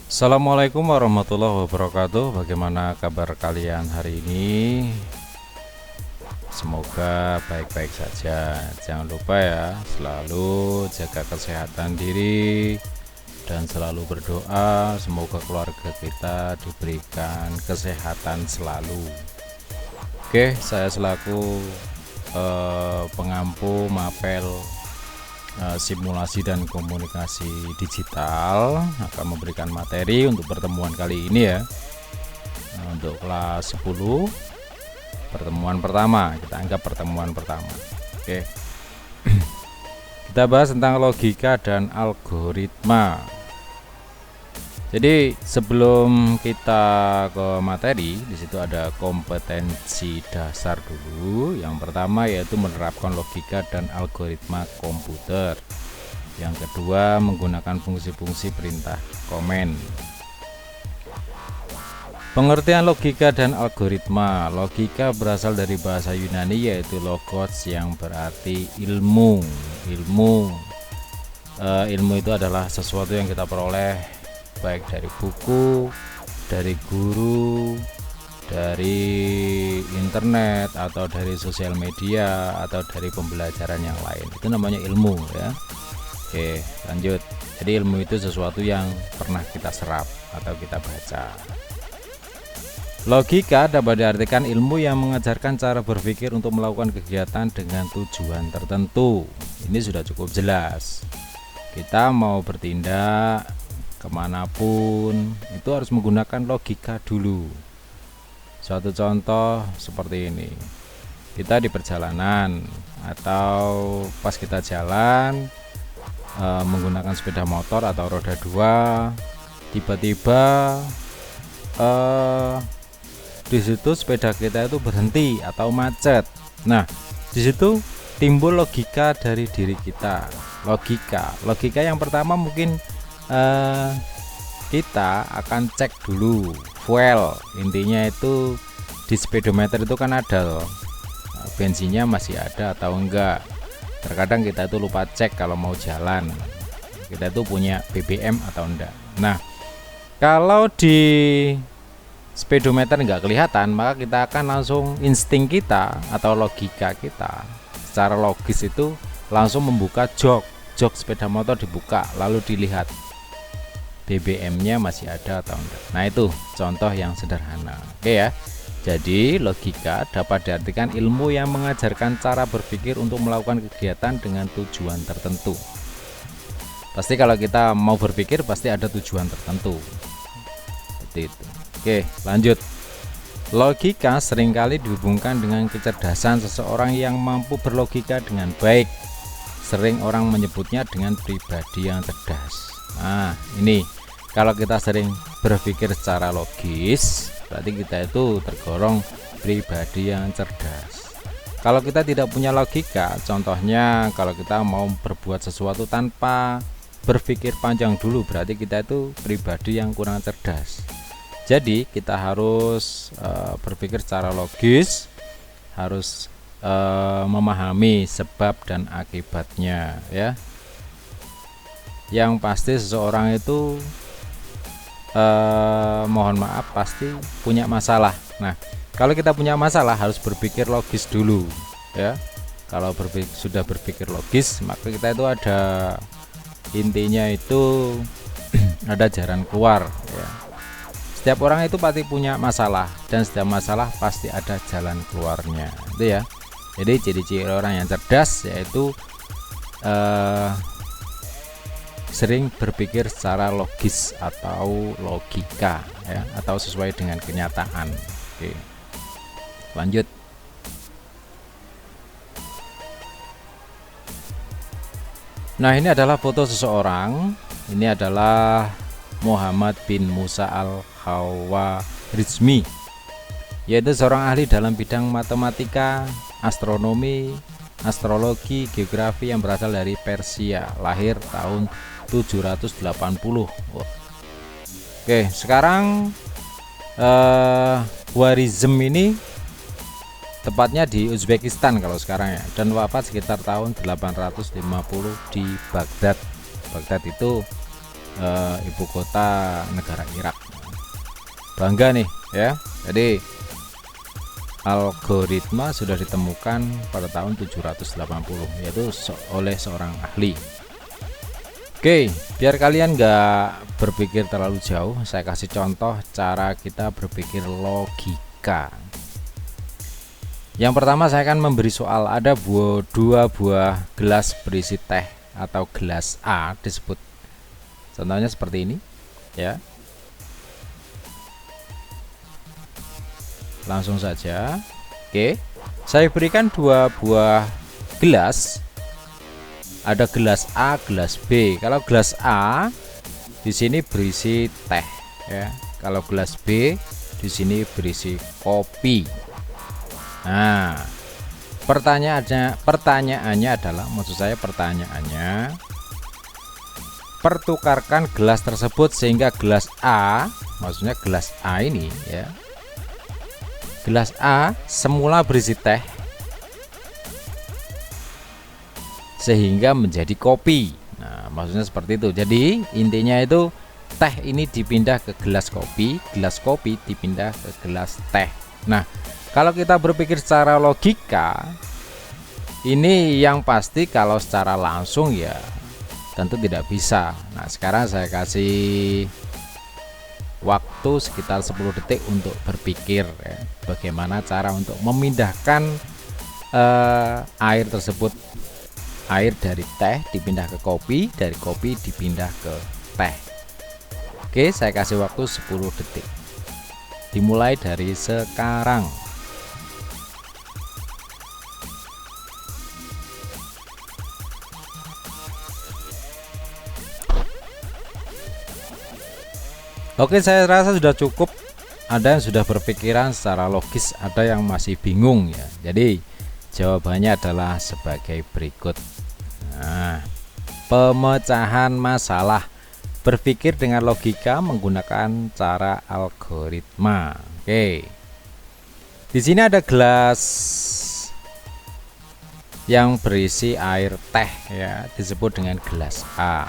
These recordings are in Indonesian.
Assalamualaikum warahmatullahi wabarakatuh. Bagaimana kabar kalian hari ini? Semoga baik-baik saja. Jangan lupa ya, selalu jaga kesehatan diri dan selalu berdoa semoga keluarga kita diberikan kesehatan selalu. Oke, saya selaku pengampu mapel simulasi dan komunikasi digital akan memberikan materi untuk pertemuan kali ini ya. Untuk kelas 10 pertemuan pertama, kita anggap pertemuan pertama. Oke. Kita bahas tentang logika dan algoritma. Jadi sebelum kita ke materi, di situ ada kompetensi dasar dulu. Yang pertama yaitu menerapkan logika dan algoritma komputer. Yang kedua menggunakan fungsi-fungsi perintah komen. Pengertian logika dan algoritma. Logika berasal dari bahasa Yunani yaitu logos yang berarti ilmu. Ilmu itu adalah sesuatu yang kita peroleh baik dari buku, dari guru, dari internet, atau dari sosial media, atau dari pembelajaran yang lain. Itu namanya ilmu ya. Oke, lanjut. Jadi ilmu itu sesuatu yang pernah kita serap atau kita baca. Logika dapat diartikan ilmu yang mengajarkan cara berpikir untuk melakukan kegiatan dengan tujuan tertentu. Ini sudah cukup jelas. Kita mau bertindak kemanapun itu harus menggunakan logika dulu. Suatu contoh seperti ini, kita di perjalanan atau pas kita jalan menggunakan sepeda motor atau roda 2, tiba-tiba di situ sepeda kita itu berhenti atau macet. Nah, di situ timbul logika dari diri kita. Logika yang pertama mungkin kita akan cek dulu fuel. Intinya itu di speedometer itu kan ada loh, bensinnya masih ada atau enggak. Terkadang kita itu lupa cek kalau mau jalan, kita itu punya BBM atau enggak. Nah, kalau di speedometer enggak kelihatan, maka kita akan langsung insting kita atau logika kita secara logis itu langsung membuka jok sepeda motor, dibuka lalu dilihat BBM-nya masih ada atau enggak. Nah, itu contoh yang sederhana. Oke ya. Jadi logika dapat diartikan ilmu yang mengajarkan cara berpikir untuk melakukan kegiatan dengan tujuan tertentu. Pasti kalau kita mau berpikir pasti ada tujuan tertentu. Seperti itu. Oke, lanjut. Logika seringkali dihubungkan dengan kecerdasan seseorang yang mampu berlogika dengan baik. Sering orang menyebutnya dengan pribadi yang cerdas. Nah, ini kalau kita sering berpikir secara logis, berarti kita itu tergolong pribadi yang cerdas. Kalau kita tidak punya logika, contohnya kalau kita mau berbuat sesuatu tanpa berpikir panjang dulu, berarti kita itu pribadi yang kurang cerdas. Jadi kita harus berpikir secara logis, harus memahami sebab dan akibatnya ya. Yang pasti seseorang itu mohon maaf pasti punya masalah. Nah, kalau kita punya masalah harus berpikir logis dulu ya. Kalau sudah berpikir logis, maka kita itu ada intinya itu ada jalan keluar ya. Setiap orang itu pasti punya masalah dan setiap masalah pasti ada jalan keluarnya itu ya. Jadi ciri-ciri orang yang cerdas yaitu sering berpikir secara logis atau logika ya, atau sesuai dengan kenyataan. Oke, lanjut. Nah, ini adalah foto seseorang. Ini adalah Muhammad bin Musa al-Khawarizmi, yaitu seorang ahli dalam bidang matematika, astronomi, astrologi, geografi yang berasal dari Persia, lahir tahun 780. Oke, sekarang Khwarizm ini tepatnya di Uzbekistan kalau sekarang ya, dan wafat sekitar tahun 850 di Baghdad. Baghdad itu ibu kota negara Irak. Bangga nih ya. Jadi algoritma sudah ditemukan pada tahun 780, yaitu oleh seorang ahli. Oke, biar kalian nggak berpikir terlalu jauh, saya kasih contoh cara kita berpikir logika. Yang pertama, saya akan memberi soal. Ada dua buah gelas berisi teh atau gelas A disebut. Contohnya seperti ini ya. Langsung saja. Oke, saya berikan dua buah gelas. Ada gelas A, gelas B. Kalau gelas A di sini berisi teh ya. Kalau gelas B di sini berisi kopi. Nah, pertanyaannya adalah, maksud saya pertanyaannya, pertukarkan gelas tersebut sehingga gelas A, maksudnya gelas A ini ya. Gelas A semula berisi teh sehingga menjadi kopi. Nah, maksudnya seperti itu. Jadi intinya itu teh ini dipindah ke gelas kopi dipindah ke gelas teh. Nah, kalau kita berpikir secara logika, ini yang pasti kalau secara langsung ya tentu tidak bisa. Nah, sekarang saya kasih waktu sekitar 10 detik untuk berpikir ya, bagaimana cara untuk memindahkan air tersebut. Air dari teh dipindah ke kopi, dari kopi dipindah ke teh. Oke, saya kasih waktu 10 detik. Dimulai dari sekarang. Oke, saya rasa sudah cukup. Ada yang sudah berpikiran secara logis, ada yang masih bingung ya. Jadi jawabannya adalah sebagai berikut. Nah, pemecahan masalah berpikir dengan logika menggunakan cara algoritma. Oke. Di sini ada gelas yang berisi air teh ya, disebut dengan gelas A.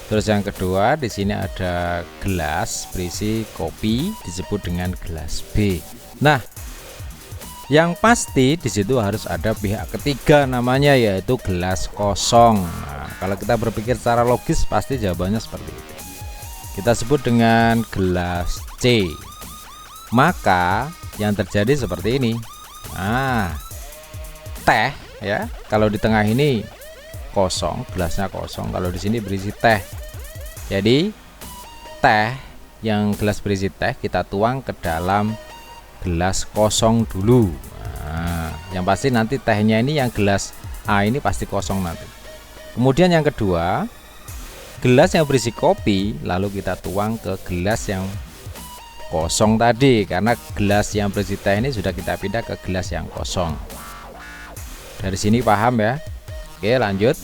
Terus yang kedua, di sini ada gelas berisi kopi, disebut dengan gelas B. Nah, yang pasti di situ harus ada pihak ketiga, namanya yaitu gelas kosong. Nah, kalau kita berpikir secara logis pasti jawabannya seperti itu. Kita sebut dengan gelas C. Maka yang terjadi seperti ini. Nah, teh ya, kalau di tengah ini kosong, gelasnya kosong. Kalau di sini berisi teh. Jadi teh, yang gelas berisi teh kita tuang ke dalam gelas kosong dulu. Nah, yang pasti nanti tehnya ini yang gelas A ini pasti kosong nanti. Kemudian yang kedua, gelas yang berisi kopi lalu kita tuang ke gelas yang kosong tadi, karena gelas yang berisi teh ini sudah kita pindah ke gelas yang kosong. Dari sini paham ya? Oke, lanjut.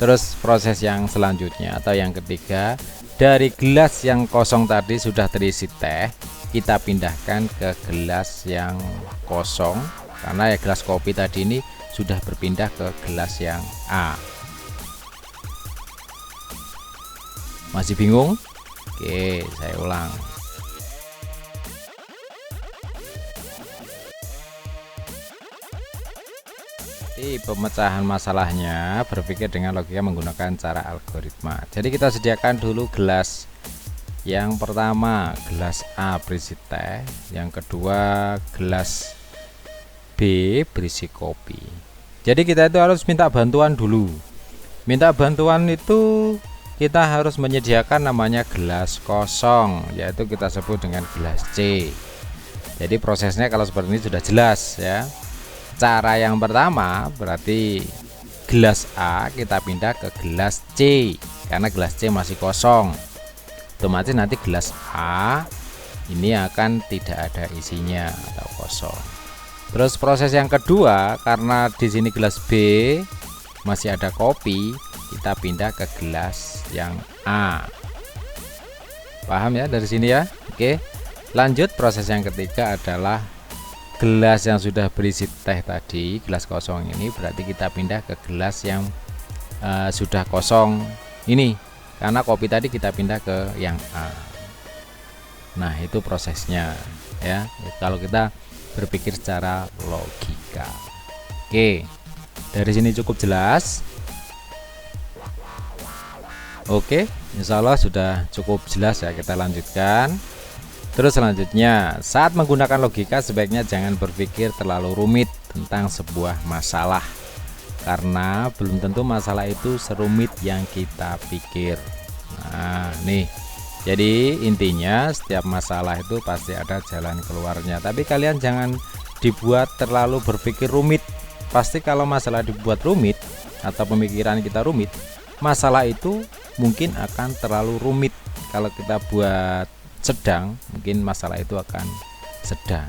Terus proses yang selanjutnya atau yang ketiga, dari gelas yang kosong tadi sudah terisi teh, kita pindahkan ke gelas yang kosong, karena ya gelas kopi tadi ini sudah berpindah ke gelas yang A. Masih bingung? Oke, saya ulang. Pemecahan masalahnya berpikir dengan logika menggunakan cara algoritma. Jadi kita sediakan dulu gelas yang pertama, gelas A berisi teh, yang kedua gelas B berisi kopi. Jadi kita itu harus minta bantuan dulu. Minta bantuan itu kita harus menyediakan namanya gelas kosong, yaitu kita sebut dengan gelas C. Jadi prosesnya kalau seperti ini sudah jelas ya. Cara yang pertama berarti gelas A kita pindah ke gelas C, karena gelas C masih kosong. Otomatis nanti gelas A ini akan tidak ada isinya atau kosong. Terus proses yang kedua, karena di sini gelas B masih ada kopi, kita pindah ke gelas yang A. Paham ya dari sini ya? Oke. Lanjut, proses yang ketiga adalah gelas yang sudah berisi teh tadi, gelas kosong ini berarti kita pindah ke gelas yang sudah kosong ini. karena kopi tadi kita pindah ke yang A. Nah, itu prosesnya ya. Kalau kita berpikir secara logika. Oke. Dari sini cukup jelas. Oke, insya Allah sudah cukup jelas ya. Kita lanjutkan. Terus selanjutnya, saat menggunakan logika sebaiknya jangan berpikir terlalu rumit tentang sebuah masalah, karena belum tentu masalah itu serumit yang kita pikir. Nah, nih. Jadi intinya setiap masalah itu pasti ada jalan keluarnya. Tapi kalian jangan dibuat terlalu berpikir rumit. Pasti kalau masalah dibuat rumit atau pemikiran kita rumit, masalah itu mungkin akan terlalu rumit. Kalau kita buat sedang, mungkin masalah itu akan sedang.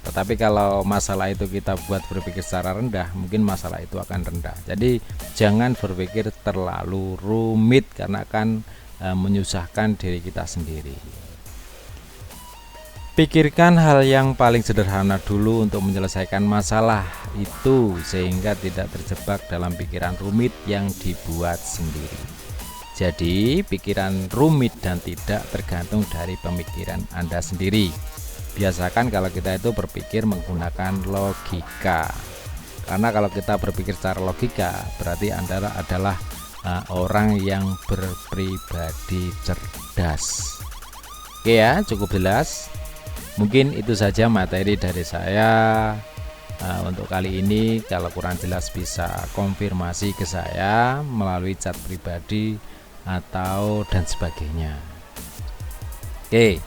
Tetapi kalau masalah itu kita buat berpikir secara rendah, mungkin masalah itu akan rendah. Jadi jangan berpikir terlalu rumit karena akan menyusahkan diri kita sendiri. Pikirkan hal yang paling sederhana dulu untuk menyelesaikan masalah itu, sehingga tidak terjebak dalam pikiran rumit yang dibuat sendiri. Jadi pikiran rumit dan tidak tergantung dari pemikiran Anda sendiri. Biasakan kalau kita itu berpikir menggunakan logika. Karena kalau kita berpikir secara logika, berarti Anda adalah orang yang berpribadi cerdas. Oke ya, cukup jelas. Mungkin itu saja materi dari saya untuk kali ini. Kalau kurang jelas bisa konfirmasi ke saya melalui chat pribadi atau dan sebagainya. Oke,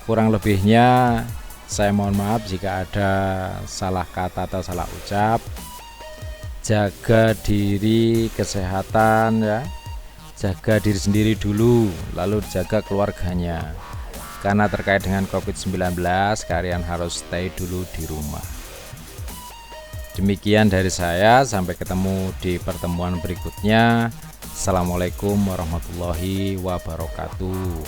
kurang lebihnya saya mohon maaf jika ada salah kata atau salah ucap. Jaga diri, kesehatan ya, jaga diri sendiri dulu, lalu jaga keluarganya. Karena terkait dengan COVID-19, kalian harus stay dulu di rumah. Demikian dari saya, sampai ketemu di pertemuan berikutnya. Assalamualaikum warahmatullahi wabarakatuh.